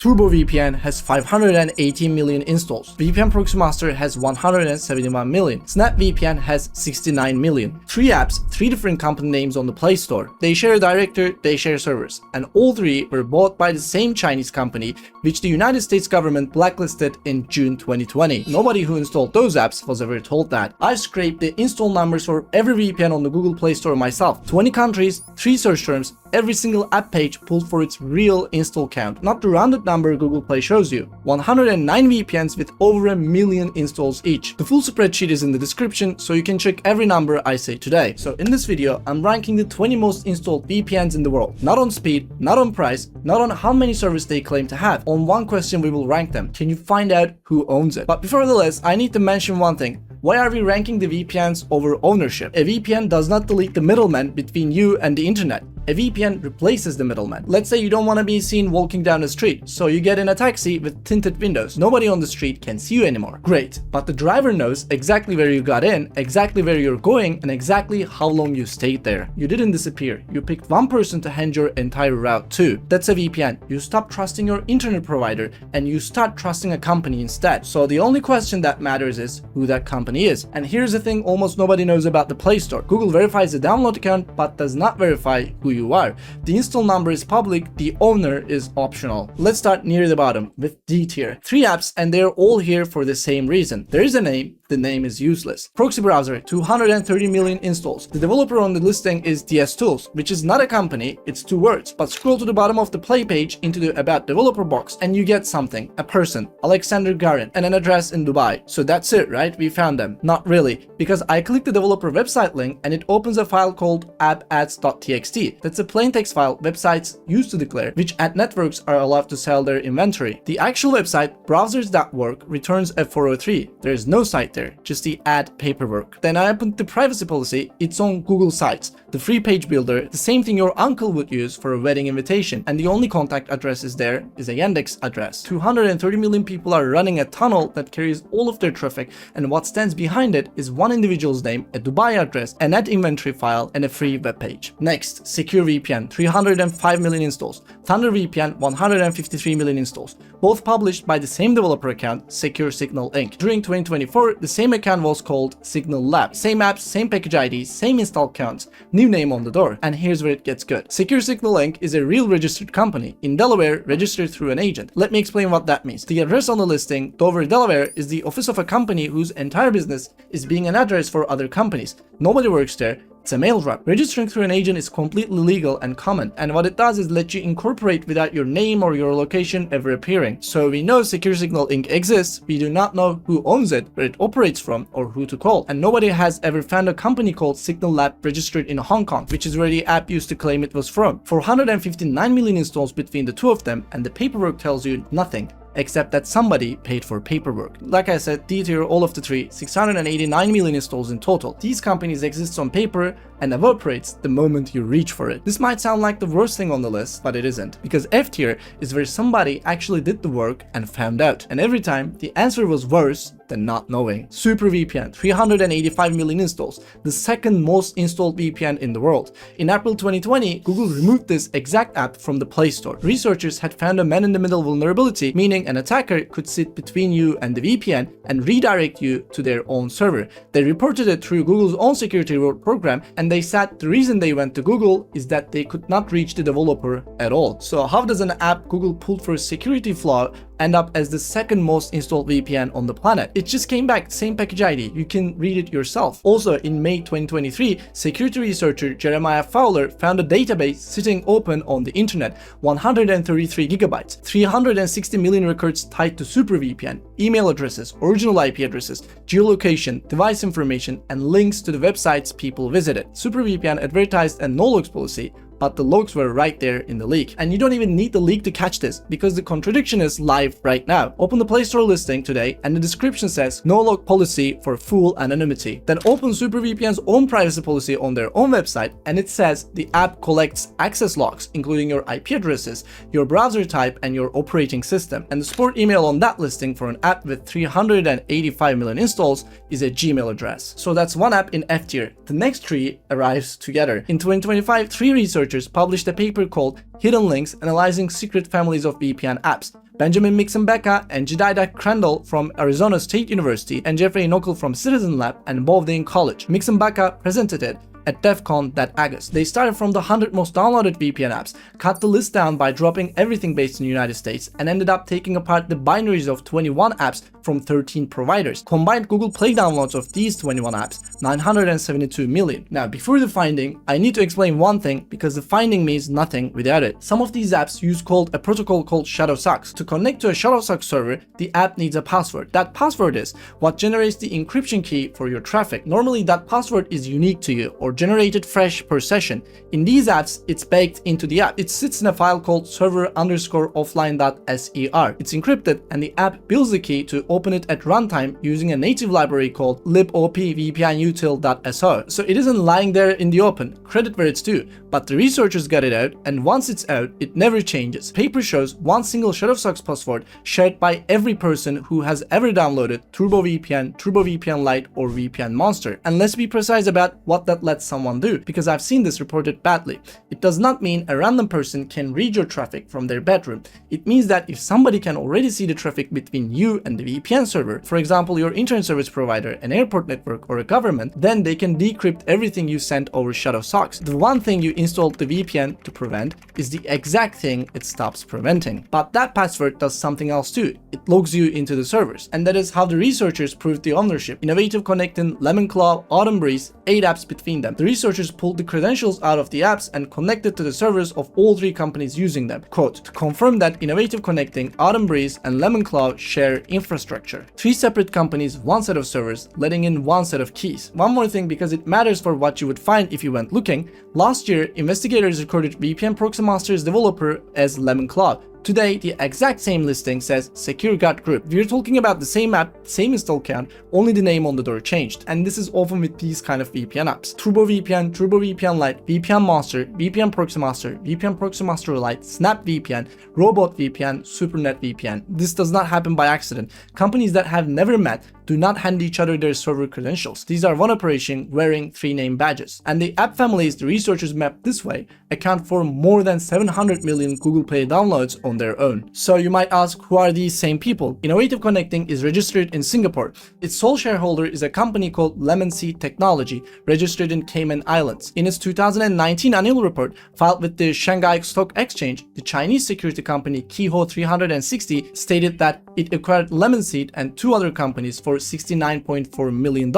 TurboVPN has 518 million installs. VPN Proxy Master has 171 million. SnapVPN has 69 million. 3 apps, 3 different company names on the Play Store. They share a directory, they share servers. And all 3 were bought by the same Chinese company, which the United States government blacklisted in June 2020. Nobody who installed those apps was ever told that. I scraped the install numbers for every VPN on the Google Play Store myself. 20 countries, 3 search terms, every single app page pulled for its real install count, not the rounded number Google Play shows you. 109 VPNs with over 1 million installs each. The full spreadsheet is in the description, so you can check every number I say today. So in this video, I'm ranking the 20 most installed VPNs in the world. Not on speed, not on price, not on how many servers they claim to have. On one question we will rank them. Can you find out who owns it? But before the list, I need to mention one thing. Why are we ranking the VPNs over ownership? A VPN does not delete the middleman between you and the internet. A VPN replaces the middleman. Let's say you don't want to be seen walking down the street, so you get in a taxi with tinted windows. Nobody on the street can see you anymore. Great, but the driver knows exactly where you got in, exactly where you're going, and exactly how long you stayed there. You didn't disappear. You picked one person to hand your entire route to. That's a VPN. You stop trusting your internet provider and you start trusting a company instead. So the only question that matters is who that company is. And here's the thing almost nobody knows about the Play Store. Google verifies the download account but does not verify who you are. The install number is public, the owner is optional. Let's start near the bottom with D tier. 3 apps and they're all here for the same reason. There is a name, the name is useless. Proxy browser, 230 million installs. The developer on the listing is DS Tools, which is not a company, it's 2 words. But scroll to the bottom of the play page into the About Developer box and you get something, a person, Alexander Garin, and an address in Dubai. So that's it, right? We found them. Not really, because I click the developer website link and it opens a file called appads.txt. That's a plain text file websites use to declare which ad networks are allowed to sell their inventory. The actual website, browsers.work, returns a 403. There is no site there, just the ad paperwork. Then I opened the privacy policy, it's on Google Sites, the free page builder, the same thing your uncle would use for a wedding invitation, and the only contact address is there is a Yandex address. 230 million people are running a tunnel that carries all of their traffic, and what stands behind it is one individual's name, a Dubai address, an ad inventory file, and a free web page. Next, Secure VPN, 305 million installs. Thunder VPN, 153 million installs. Both published by the same developer account, Secure Signal Inc. During 2024, the same account was called Signal Lab. Same apps, same package IDs, same install counts, new name on the door. And here's where it gets good. Secure Signal Inc. is a real registered company in Delaware, registered through an agent. Let me explain what that means. The address on the listing, Dover, Delaware, is the office of a company whose entire business is being an address for other companies. Nobody works there. It's a mail drop. Registering through an agent is completely legal and common, and what it does is let you incorporate without your name or your location ever appearing. So we know Secure Signal Inc. exists, we do not know who owns it, where it operates from, or who to call. And nobody has ever found a company called Signal Lab registered in Hong Kong, which is where the app used to claim it was from. 459 million installs between the 2 of them, and the paperwork tells you nothing. Except that somebody paid for paperwork. Like I said, D tier all of the 3, 689 million installs in total. These companies exist on paper and evaporates the moment you reach for it. This might sound like the worst thing on the list, but it isn't, because F tier is where somebody actually did the work and found out. And every time, the answer was worse than not knowing. SuperVPN, 385 million installs, the second most installed VPN in the world. In April 2020, Google removed this exact app from the Play Store. Researchers had found a man-in-the-middle vulnerability, meaning an attacker could sit between you and the VPN and redirect you to their own server. They reported it through Google's own security reward program, and they said the reason they went to Google is that they could not reach the developer at all. So how does an app Google pulled for a security flaw end up as the second most installed VPN on the planet? It just came back, same package ID, you can read it yourself. Also in May 2023, security researcher Jeremiah Fowler found a database sitting open on the internet, 133 gigabytes, 360 million records tied to SuperVPN, email addresses, original IP addresses, geolocation, device information, and links to the websites people visited. SuperVPN advertised a no-logs policy, but the logs were right there in the leak. And you don't even need the leak to catch this, because the contradiction is live right now. Open the Play Store listing today and the description says no log policy for full anonymity. Then open SuperVPN's own privacy policy on their own website and it says the app collects access logs, including your IP addresses, your browser type, and your operating system. And the support email on that listing for an app with 385 million installs is a Gmail address. So that's one app in F tier. The next 3 arrives together. In 2025, 3 researchers published a paper called Hidden Links Analyzing Secret Families of VPN Apps. Benjamin Mixon-Becca and Jedediah Crandall from Arizona State University and Jeffrey Knockel from Citizen Lab and Bowdoin College. Mixon-Becca presented it at DEF CON that August. They started from the 100 most downloaded VPN apps, cut the list down by dropping everything based in the United States, and ended up taking apart the binaries of 21 apps from 13 providers. Combined Google Play downloads of these 21 apps, 972 million. Now, before the finding, I need to explain one thing because the finding means nothing without it. Some of these apps use a protocol called shadow socks. To connect to a shadow sock server, the app needs a password. That password is what generates the encryption key for your traffic. Normally, that password is unique to you or generated fresh per session. In these apps, it's baked into the app. It sits in a file called server_offline.ser. It's encrypted and the app builds the key to open it at runtime using a native library called libopvpnutil.so. So it isn't lying there in the open, credit where it's due, but the researchers got it out, and once it's out, it never changes. Paper shows one single Shadowsocks password shared by every person who has ever downloaded TurboVPN, TurboVPN Lite, or VPN Monster. And let's be precise about what that lets someone do, because I've seen this reported badly. It does not mean a random person can read your traffic from their bedroom. It means that if somebody can already see the traffic between you and the VPN server, for example your internet service provider, an airport network, or a government, then they can decrypt everything you sent over Shadowsocks. The one thing you installed the VPN to prevent is the exact thing it stops preventing. But that password does something else too. It logs you into the servers, and that is how the researchers proved the ownership. Innovative connecting, Lemonclaw, Autumn Breeze, 8 apps between them. The researchers pulled the credentials out of the apps and connected to the servers of all 3 companies using them. Quote, to confirm that Innovative Connecting, Autumn Breeze, and Lemonclaw share infrastructure. 3 separate companies, 1 set of servers, letting in 1 set of keys. One more thing, because it matters for what you would find if you went looking. Last year, investigators recorded VPN Proxy Master's developer as Lemonclaw. Today, the exact same listing says Secure Gut Group. We're talking about the same app, same install count, only the name on the door changed. And this is often with these kind of VPN apps. TurboVPN, TurboVPN Lite, VPN Monster, VPN Proxy Master, VPN Proxy Master Lite, Snap VPN, Robot VPN, SuperNet VPN. This does not happen by accident. Companies that have never met do not hand each other their server credentials. These are one operation wearing 3 name badges. And the app families the researchers mapped this way account for more than 700 million Google Play downloads on their own. So you might ask, who are these same people? Innovative Connecting is registered in Singapore. Its sole shareholder is a company called Lemon Seed Technology, registered in Cayman Islands. In its 2019 annual report filed with the Shanghai Stock Exchange, the Chinese security company Keyhole 360 stated that it acquired Lemon Seed and 2 other companies for $69.4 million,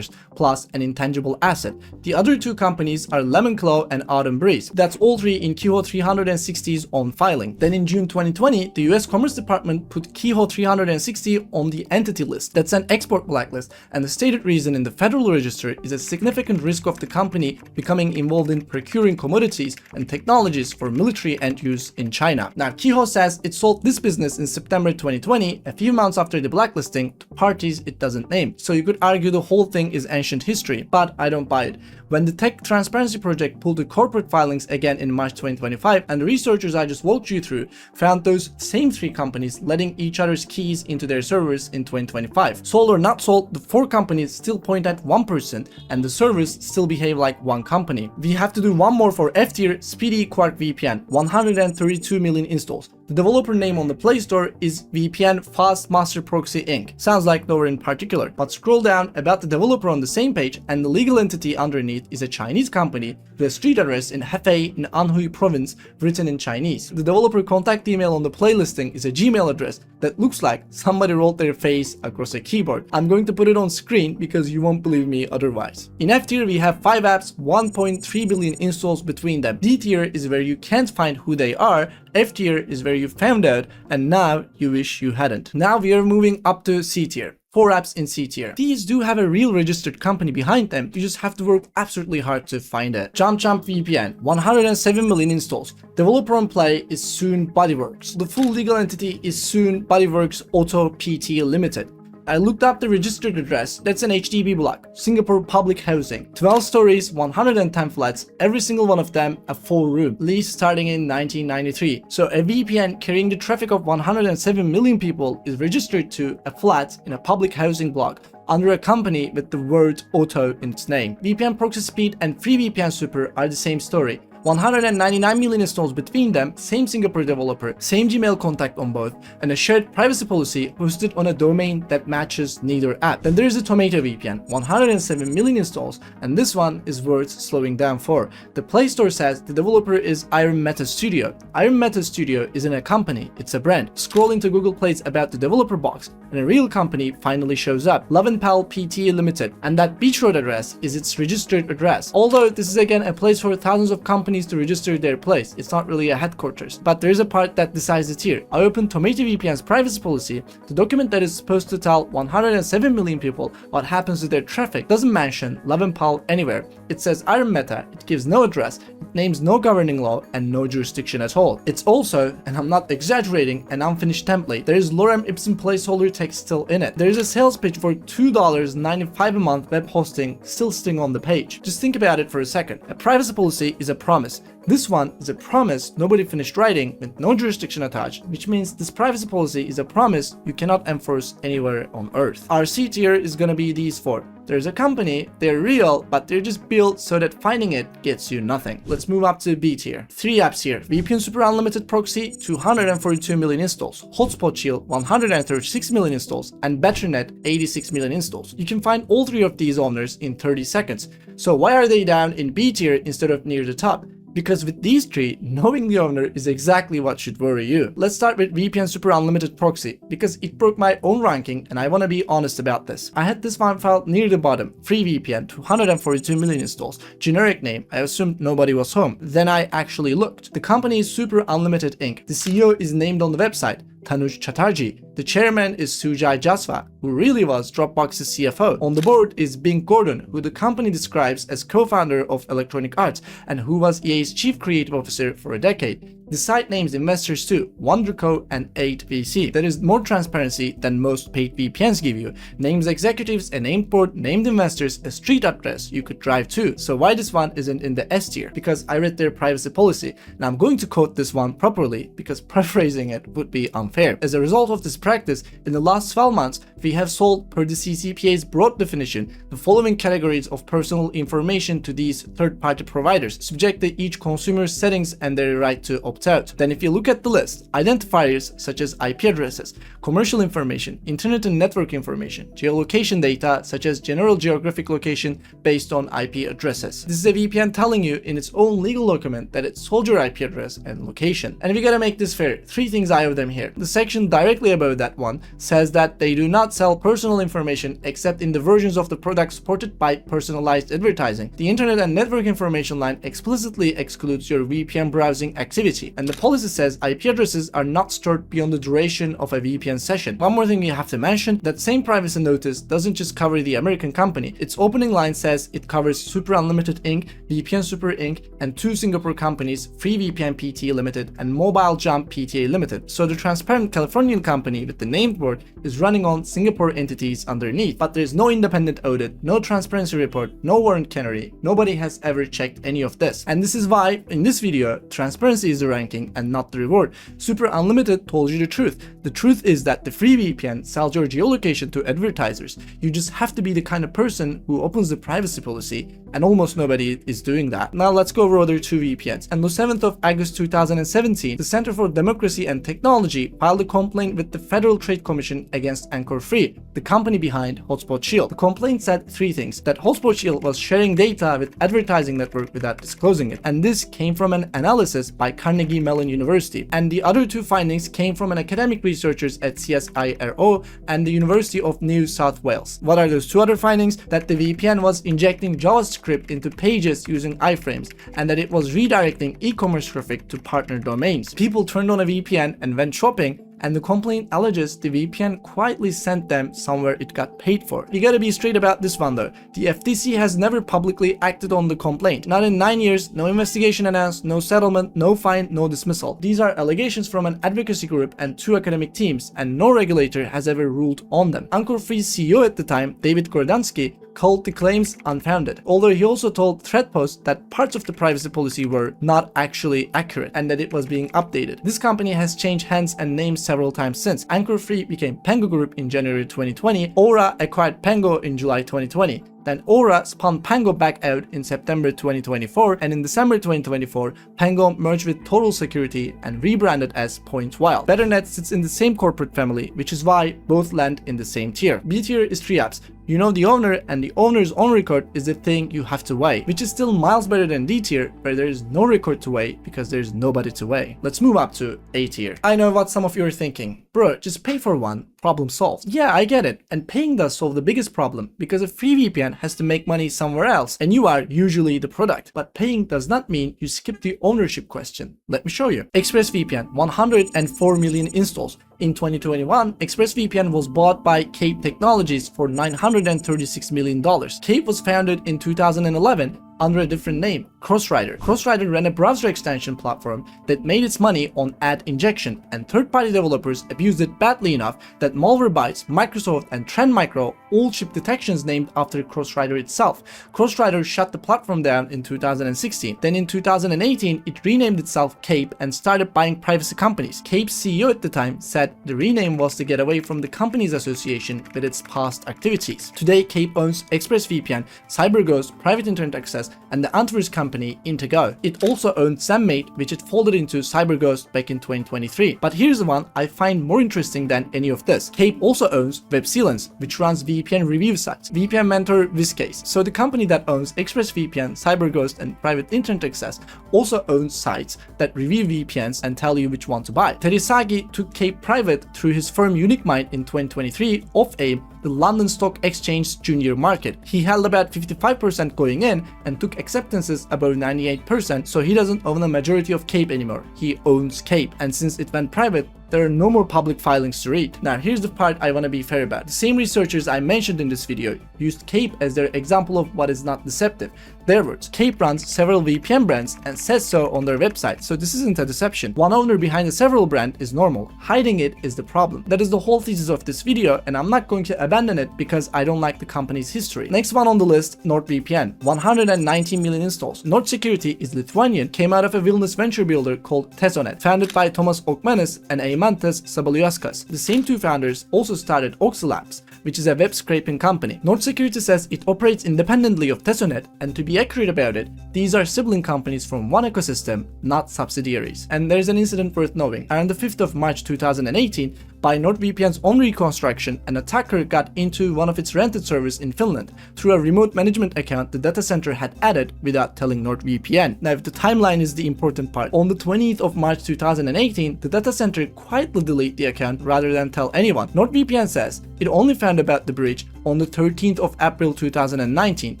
plus an intangible asset. The other 2 companies are Lemonclaw and Autumn Breeze. That's all 3 in Keyhole 360's own filing. Then in June 2020, the US Commerce Department put Keyhole 360 on the entity list. That's an export blacklist, and the stated reason in the Federal Register is a significant risk of the company becoming involved in procuring commodities and technologies for military end use in China. Now, Keyhole says it sold this business in September 2020, a few months after the blacklisting, to parties it doesn't name. So you could argue the whole thing is ancient history, but I don't buy it. When the Tech Transparency Project pulled the corporate filings again in March 2025, and the researchers I just walked you through found those same 3 companies letting each other's keys into their servers in 2025. Sold or not sold, the 4 companies still point at 1%, and the servers still behave like one company. We have to do one more for F-tier Speedy Quark VPN, 132 million installs. The developer name on the Play Store is VPN Fast Master Proxy Inc. Sounds like nowhere in particular, but scroll down about the developer on the same page, and the legal entity underneath is a Chinese company with a street address in Hefei in Anhui province written in Chinese. The developer contact email on the Play listing is a Gmail address that looks like somebody wrote their face across a keyboard. I'm going to put it on screen because you won't believe me otherwise. In F tier, we have 5 apps, 1.3 billion installs between them. D tier is where you can't find who they are. F tier is where you found out and now you wish you hadn't. Now we are moving up to C tier. 4 apps in C tier. These do have a real registered company behind them, you just have to work absolutely hard to find it. Jump VPN, 107 million installs. Developer on Play is Soon Bodyworks. The full legal entity is Soon Bodyworks Auto PT Limited. I looked up the registered address. That's an HDB block, Singapore Public Housing. 12 stories, 110 flats, every single one of them a 4-room, lease starting in 1993. So a VPN carrying the traffic of 107 million people is registered to a flat in a public housing block under a company with the word auto in its name. VPN Proxy Speed and Free VPN Super are the same story. 199 million installs between them, same Singapore developer, same Gmail contact on both, and a shared privacy policy hosted on a domain that matches neither app. Then there's the Tomato VPN, 107 million installs, and this one is worth slowing down for. The Play Store says the developer is Iron Meta Studio. Iron Meta Studio isn't a company, it's a brand. Scroll into Google Plays about the developer box, and a real company finally shows up, Lovenpal Pte Limited, and that Beach Road address is its registered address. Although this is again a place for thousands of companies to register their place, it's not really a headquarters. But there is a part that decides it here. I opened Tomato VPN's privacy policy. The document that is supposed to tell 107 million people what happens to their traffic doesn't mention Lovenpal anywhere. It says Iron Meta, it gives no address, it names no governing law, and no jurisdiction at all. It's also, and I'm not exaggerating, an unfinished template. There is lorem ipsum placeholder text still in it. There is a sales pitch for $2.95 a month web hosting still sitting on the page. Just think about it for a second. A privacy policy is a promise. This one is a promise nobody finished writing with no jurisdiction attached, which means this privacy policy is a promise you cannot enforce anywhere on earth. Our C tier is gonna be these four. There's a company, they're real, but they're just built so that finding it gets you nothing. Let's move up to B tier. 3 apps here. VPN Super Unlimited Proxy, 242 million installs. Hotspot Shield, 136 million installs. And BetterNet, 86 million installs. You can find all 3 of these owners in 30 seconds. So why are they down in B tier instead of near the top? Because with these 3, knowing the owner is exactly what should worry you. Let's start with VPN Super Unlimited Proxy, because it broke my own ranking and I want to be honest about this. I had this one filed near the bottom. Free VPN, 242 million installs. Generic name, I assumed nobody was home. Then I actually looked. The company is Super Unlimited Inc. The CEO is named on the website, Tanuj Chatterjee. The chairman is Sujay Jaswal, who really was Dropbox's CFO. On the board is Bing Gordon, who the company describes as co-founder of Electronic Arts and who was EA's chief creative officer for a decade. The site names investors too, WonderCo and 8VC. There is more transparency than most paid VPNs give you. Names executives, a named board, named investors, a street address you could drive to. So why this one isn't in the S tier? Because I read their privacy policy. Now I'm going to quote this one properly because paraphrasing it would be unfair. As a result of this practice, in the last 12 months, we have sold, per the CCPA's broad definition, the following categories of personal information to these third-party providers, subject to each consumer's settings and their right to opt out. Then if you look at the list, identifiers such as IP addresses, commercial information, internet and network information, geolocation data such as general geographic location based on IP addresses. This is a VPN telling you in its own legal document that it sold your IP address and location. And we gotta make this fair. 3 things I owe them here. The section directly above that one says that they do not sell personal information except in the versions of the product supported by personalized advertising. The internet and network information line explicitly excludes your VPN browsing activity, and the policy says IP addresses are not stored beyond the duration of a VPN session. One more thing we have to mention, that same privacy notice doesn't just cover the American company. Its opening line says it covers Super Unlimited Inc., VPN Super Inc., and 2 Singapore companies, Free VPN Pte Limited and Mobile Jump Pte Limited. So the transparent Californian company with the named board is running on Singapore entities underneath, but there's no independent audit, no transparency report, no warrant canary. Nobody has ever checked any of this. And this is why, in this video, transparency is the ranking and not the reward. Super Unlimited told you the truth. The truth is that the free VPN sells your geolocation to advertisers. You just have to be the kind of person who opens the privacy policy, and almost nobody is doing that. Now let's go over other 2 VPNs. On the 7th of August 2017, the Center for Democracy and Technology filed a complaint with the Federal Trade Commission against Anchor Free, the company behind Hotspot Shield. The complaint said 3 things: that Hotspot Shield was sharing data with advertising network without disclosing it, and this came from an analysis by Carnegie Mellon University. And the other 2 findings came from an academic researchers at CSIRO and the University of New South Wales. What are those 2 other findings? That the VPN was injecting JavaScript into pages using iframes, and that it was redirecting e-commerce traffic to partner domains. People turned on a VPN and went shopping, and the complaint alleges the VPN quietly sent them somewhere it got paid for. You gotta be straight about this one though. The FTC has never publicly acted on the complaint. Not in 9 years, no investigation announced, no settlement, no fine, no dismissal. These are allegations from an advocacy group and 2 academic teams, and no regulator has ever ruled on them. Anchor Free's CEO at the time, David Gordansky, called the claims unfounded, although he also told ThreadPost that parts of the privacy policy were not actually accurate and that it was being updated. This company has changed hands and names several times since. Anchor Free became Pengo Group in January 2020, Aura acquired Pengo in July 2020. Then Aura spun Pango back out in September 2024, and in December 2024, Pango merged with Total Security and rebranded as Point Wild. Betternet sits in the same corporate family, which is why both land in the same tier. B tier is 3 apps. You know the owner, and the owner's own record is the thing you have to weigh, which is still miles better than D tier, where there is no record to weigh because there's nobody to weigh. Let's move up to A tier. I know what some of you are thinking. Bro, just pay for one, problem solved. Yeah, I get it, and paying does solve the biggest problem, because a free VPN has to make money somewhere else, and you are usually the product. But paying does not mean you skip the ownership question. Let me show you. ExpressVPN, 104 million installs. In 2021, ExpressVPN was bought by Cape Technologies for $936 million. Cape was founded in 2011 under a different name, Crossrider. Crossrider ran a browser extension platform that made its money on ad injection, and third-party developers abused it badly enough that Malwarebytes, Microsoft, and Trend Micro all shipped detections named after Crossrider itself. Crossrider shut the platform down in 2016. Then in 2018, it renamed itself Cape and started buying privacy companies. Cape's CEO at the time said the rename was to get away from the company's association with its past activities. Today, Cape owns ExpressVPN, CyberGhost, Private Internet Access, and the antivirus company Intego. It also owned SamMate, which it folded into CyberGhost back in 2023. But here's the one I find more interesting than any of this. Cape also owns WebSealance, which runs VPN review sites. VPN Mentor Viscase. So the company that owns ExpressVPN, CyberGhost, and Private Internet Access also owns sites that review VPNs and tell you which one to buy. Terisagi took Cape private through his firm UniqueMind in 2023 off AIM, the London Stock Exchange junior market. He held about 55% going in and took acceptances above 98%, so he doesn't own a majority of Cape anymore. He owns Cape, and since it went private, there are no more public filings to read. Now here's the part I want to be fair about. The same researchers I mentioned in this video used Cape as their example of what is not deceptive. Their words, Cape runs several VPN brands and says so on their website, so this isn't a deception. One owner behind a several brand is normal. Hiding it is the problem. That is the whole thesis of this video, and I'm not going to abandon it because I don't like the company's history. Next one on the list, NordVPN, 119 million installs. Nord Security is Lithuanian, came out of a Vilnius venture builder called Tesonet, founded by Tomas Okmanis and Eimantas Sabaliauskas. The same two founders also started Oxylabs, which is a web scraping company. Nord Security says it operates independently of Tesonet, and to be accurate about it, these are sibling companies from one ecosystem, not subsidiaries. And there's an incident worth knowing. On the 5th of March 2018, by NordVPN's own reconstruction, an attacker got into one of its rented servers in Finland through a remote management account the data center had added without telling NordVPN. Now, if the timeline is the important part, on the 20th of March 2018, the data center quietly deleted the account rather than tell anyone. NordVPN says it only found about the breach on the 13th of April 2019,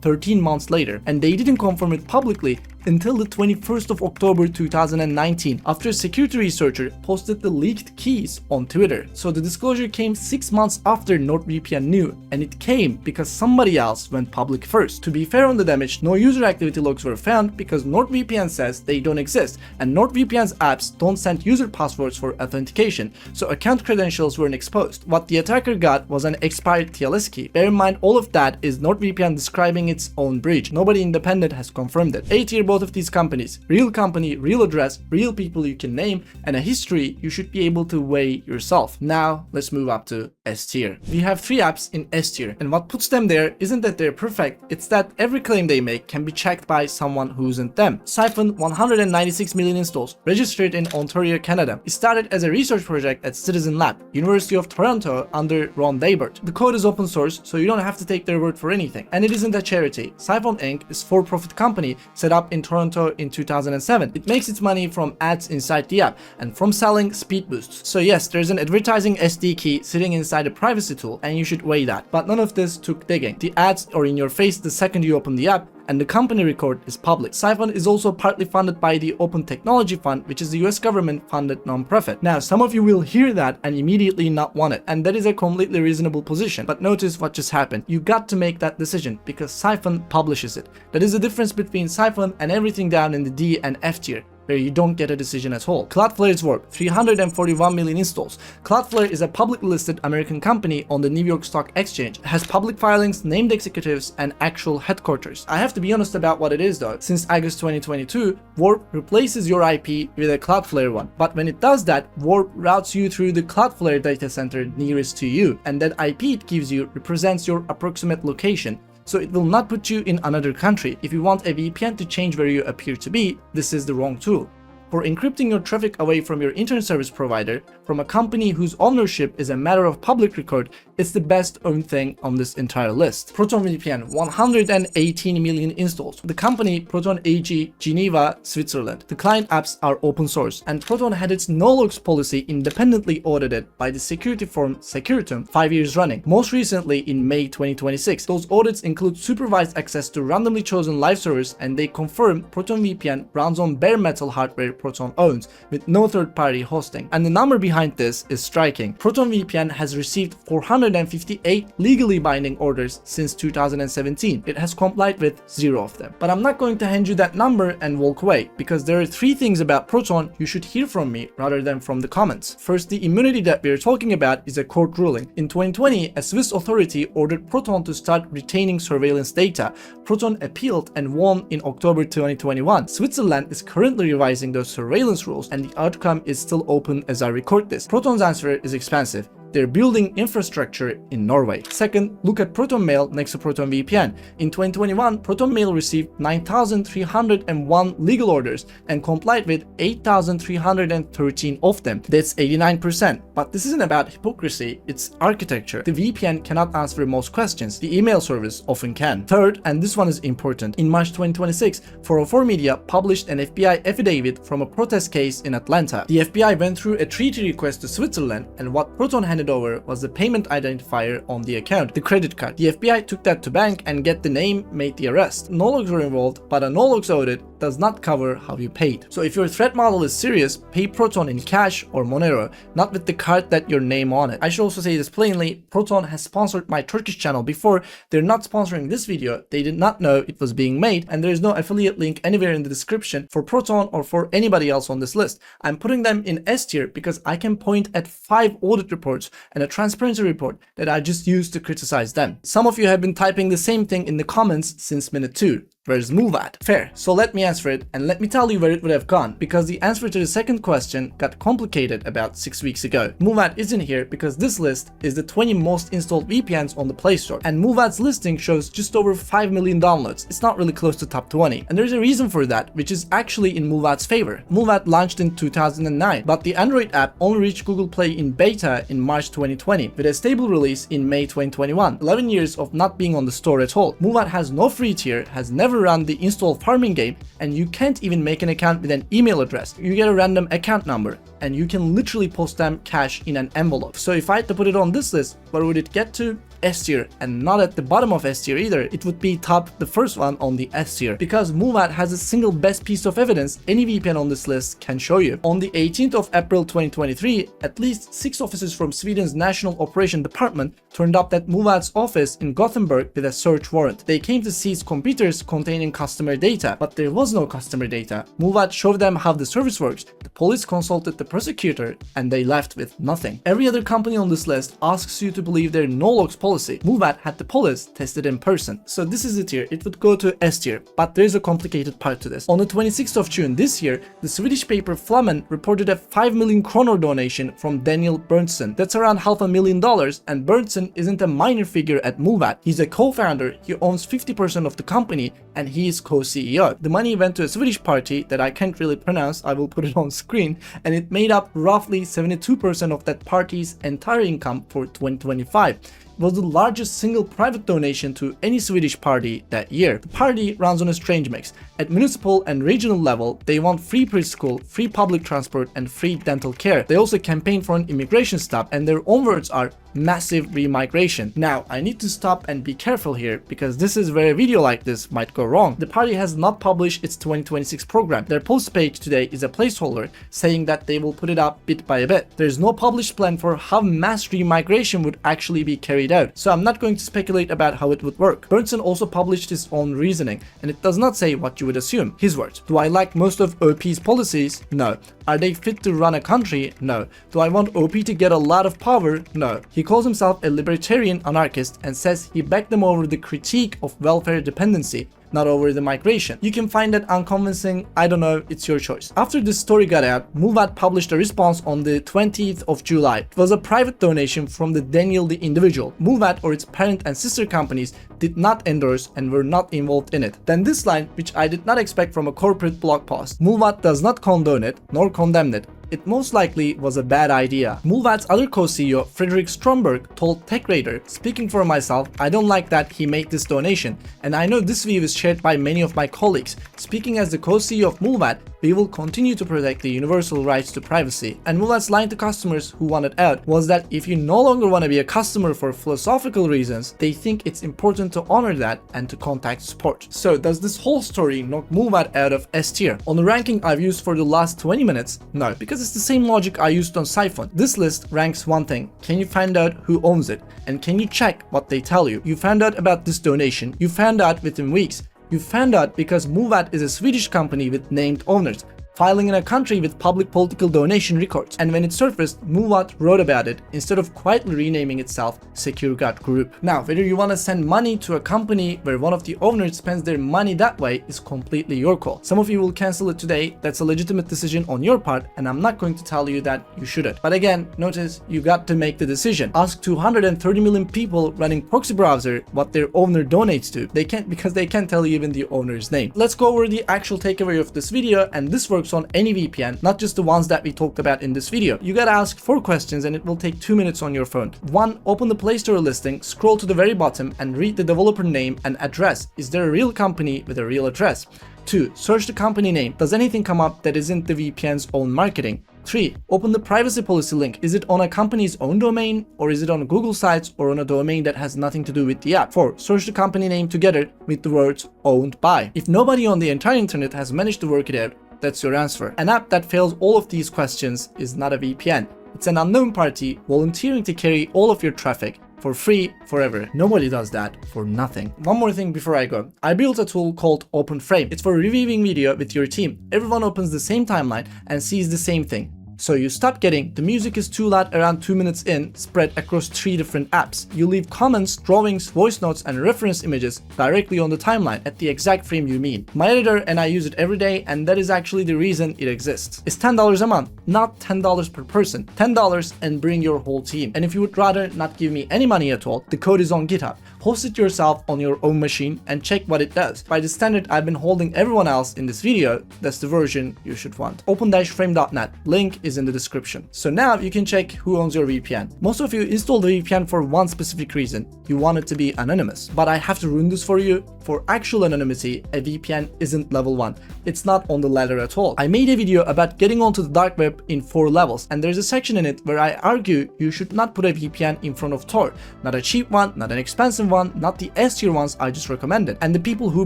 13 months later, and they didn't confirm it publicly until the 21st of October 2019, after a security researcher posted the leaked keys on Twitter. So the disclosure came 6 months after NordVPN knew, and it came because somebody else went public first. To be fair on the damage, no user activity logs were found because NordVPN says they don't exist, and NordVPN's apps don't send user passwords for authentication, so account credentials weren't exposed. What the attacker got was an expired TLS key. Bear in mind, all of that is NordVPN describing its own breach. Nobody independent has confirmed it. A tier both of these companies, real company, real address, real people you can name, and a history you should be able to weigh yourself. Now let's move up to S tier. We have 3 apps in S tier, and what puts them there isn't that they're perfect, it's that every claim they make can be checked by someone who isn't them. Siphon, 196 million installs, registered in Ontario, Canada. It started as a research project at Citizen Lab, University of Toronto, under Ron Daybert. The code is open source, so you don't have to take their word for anything, and it isn't a charity. Siphon Inc. is a for-profit company set up in Toronto in 2007. It makes its money from ads inside the app and from selling speed boosts. So yes, there's an advertising SD key sitting inside a privacy tool, and you should weigh that. But none of this took digging. The ads are in your face the second you open the app, and the company record is public. Siphon is also partly funded by the Open Technology Fund, which is the US government-funded nonprofit. Now, some of you will hear that and immediately not want it, and that is a completely reasonable position. But notice what just happened. You got to make that decision because Siphon publishes it. That is the difference between Siphon and everything down in the D and F tier, where you don't get a decision at all. Cloudflare's work, 341 million installs. Cloudflare is a publicly listed American company on the New York Stock Exchange. It has public filings, named executives, and actual headquarters. I have to be honest about what it is though. Since August 2022, Warp replaces your IP with a Cloudflare one. But when it does that, Warp routes you through the Cloudflare data center nearest to you, and that IP it gives you represents your approximate location. so it will not put you in another country. If you want a VPN to change where you appear to be, this is the wrong tool. For encrypting your traffic away from your internet service provider, from a company whose ownership is a matter of public record, it's the best owned thing on this entire list. Proton VPN, 118 million installs. The company Proton AG, Geneva, Switzerland. The client apps are open source, and Proton had its no-logs policy independently audited by the security firm Securitum 5 years running, most recently in May 2026. Those audits include supervised access to randomly chosen live servers, and they confirm Proton VPN runs on bare metal hardware Proton owns, with no third-party hosting. And the number behind this is striking. Proton VPN has received 458 legally binding orders since 2017. It has complied with 0 of them. But I'm not going to hand you that number and walk away, because there are 3 things about Proton you should hear from me rather than from the comments. First, the immunity that we are talking about is a court ruling. In 2020, a Swiss authority ordered Proton to start retaining surveillance data. Proton appealed and won in October 2021. Switzerland is currently revising those surveillance rules, and the outcome is still open as I record this. Proton's answer is expansive. They're building infrastructure in Norway. Second, look at Proton Mail next to Proton VPN. In 2021, Proton Mail received 9,301 legal orders and complied with 8,313 of them. That's 89%. But this isn't about hypocrisy, it's architecture. The VPN cannot answer most questions. The email service often can. Third, and this one is important, in March 2026, 404 Media published an FBI affidavit from a protest case in Atlanta. The FBI went through a treaty request to Switzerland, and what Proton handed over was the payment identifier on the account, the credit card. The FBI took that to bank and get the name, made the arrest. No logs were involved, but a no logs audit does not cover how you paid. So if your threat model is serious, pay Proton in cash or Monero, not with the card that your name on it. I should also say this plainly, Proton has sponsored my Turkish channel before. They're not sponsoring this video. They did not know it was being made, and there is no affiliate link anywhere in the description for Proton or for anybody else on this list. I'm putting them in S tier because I can point at 5 audit reports and a transparency report that I just used to criticize them. Some of you have been typing the same thing in the comments since minute 2. Where's Mullvad? Fair. So let me answer it, and let me tell you where it would have gone, because the answer to the second question got complicated about 6 weeks ago. Mullvad isn't here because this list is the 20 most installed VPNs on the Play Store, and Mullvad's listing shows just over 5 million downloads. It's not really close to top 20, and there's a reason for that, which is actually in Mullvad's favor. Mullvad launched in 2009, but the Android app only reached Google Play in beta in March 2020, with a stable release in May 2021. 11 years of not being on the store at all. Mullvad has no free tier, has never run the install farming game, and you can't even make an account with an email address. You get a random account number, and you can literally post them cash in an envelope. So if I had to put it on this list, where would it get to? S tier, and not at the bottom of S tier either. It would be top, the first one on the S tier, because Mullvad has a single best piece of evidence any VPN on this list can show you. On the 18th of April 2023, at least 6 officers from Sweden's National Operation Department turned up at Mullvad's office in Gothenburg with a search warrant. They came to seize computers containing customer data, but there was no customer data. Mullvad showed them how the service works. The police consulted the prosecutor, and they left with nothing. Every other company on this list asks you to believe their no-logs policy. Mullvad had the police tested in person. So this is the tier. It would go to S tier, but there's a complicated part to this. On the 26th of June this year, the Swedish paper Flammen reported a 5 million kronor donation from Daniel Berntsen. That's around $500,000, and Berntsen isn't a minor figure at Mullvad. He's a co-founder, he owns 50% of the company, and he is co-CEO. The money went to a Swedish party that I can't really pronounce, I will put it on screen, and it made up roughly 72% of that party's entire income for 2025. It was the largest single private donation to any Swedish party that year. The party runs on a strange mix. At municipal and regional level, they want free preschool, free public transport, and free dental care. They also campaign for an immigration stop, and their own words are massive remigration. Now, I need to stop and be careful here, because this is where a video like this might go wrong. The party has not published its 2026 program. Their post page today is a placeholder saying that they will put it up bit by bit. There's no published plan for how mass remigration would actually be carried out, so I'm not going to speculate about how it would work. Berntsen also published his own reasoning, and it does not say what you would assume. His words: do I like most of OP's policies? No. Are they fit to run a country? No. Do I want OP to get a lot of power? No. He calls himself a libertarian anarchist and says he backed them over the critique of welfare dependency, not over the migration. You can find that unconvincing, I don't know, it's your choice. After this story got out, Mullvad published a response on the 20th of July. It was a private donation from the Daniel the individual. Mullvad or its parent and sister companies did not endorse and were not involved in it. Then this line, which I did not expect from a corporate blog post: Mullvad does not condone it nor condemn it. It most likely was a bad idea. Mullvad's other co-CEO, Frederick Stromberg, told TechRadar, "Speaking for myself, I don't like that he made this donation, and I know this view is shared by many of my colleagues. Speaking as the co-CEO of Mullvad, we will continue to protect the universal rights to privacy." And Mullvad's line to customers who wanted out was that if you no longer want to be a customer for philosophical reasons, they think it's important to honor that and to contact support. So does this whole story knock Mullvad out of S tier? On the ranking I've used for the last 20 minutes, no, because it's the same logic I used on Siphon. This list ranks one thing: can you find out who owns it? And can you check what they tell you? You found out about this donation, you found out within weeks. You found out because Mullvad is a Swedish company with named owners, filing in a country with public political donation records. And when it surfaced, Mullvad wrote about it instead of quietly renaming itself Secure Gut Group. Now, whether you want to send money to a company where one of the owners spends their money that way is completely your call. Some of you will cancel it today. That's a legitimate decision on your part, and I'm not going to tell you that you shouldn't. But again, notice you got to make the decision. Ask 230 million people running proxy browser what their owner donates to. They can't, because they can't tell you even the owner's name. Let's go over the actual takeaway of this video, and this works on any VPN, not just the ones that we talked about in this video. You gotta ask 4 questions and it will take 2 minutes on your phone. 1. Open the Play Store listing, scroll to the very bottom and read the developer name and address. Is there a real company with a real address? 2. Search the company name. Does anything come up that isn't the VPN's own marketing? 3. Open the privacy policy link. Is it on a company's own domain, or is it on Google sites or on a domain that has nothing to do with the app? 4. Search the company name together with the words owned by. If nobody on the entire internet has managed to work it out, that's your answer. An app that fails all of these questions is not a VPN. It's an unknown party volunteering to carry all of your traffic for free forever. Nobody does that for nothing. One more thing before I go. I built a tool called OpenFrame. It's for reviewing video with your team. Everyone opens the same timeline and sees the same thing. So you stop getting "the music is too loud" around 2 minutes in, spread across 3 different apps. You leave comments, drawings, voice notes, and reference images directly on the timeline at the exact frame you mean. My editor and I use it every day, and that is actually the reason it exists. It's $10 a month, not $10 per person. $10 and bring your whole team. And if you would rather not give me any money at all, the code is on GitHub. Host it yourself on your own machine and check what it does. By the standard I've been holding everyone else in this video, that's the version you should want. Open-frame.net, link is in the description. So now you can check who owns your VPN. Most of you install the VPN for one specific reason: you want it to be anonymous. But I have to ruin this for you. For actual anonymity, a VPN isn't level 1. It's not on the ladder at all. I made a video about getting onto the dark web in 4 levels, and there's a section in it where I argue you should not put a VPN in front of Tor. Not a cheap one, not an expensive one, not the S tier ones I just recommended. And the people who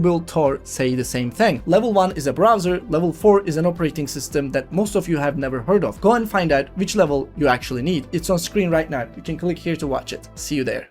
build Tor say the same thing. Level 1 is a browser, level 4 is an operating system that most of you have never heard of. Go and find out which level you actually need. It's on screen right now. You can click here to watch it. See you there.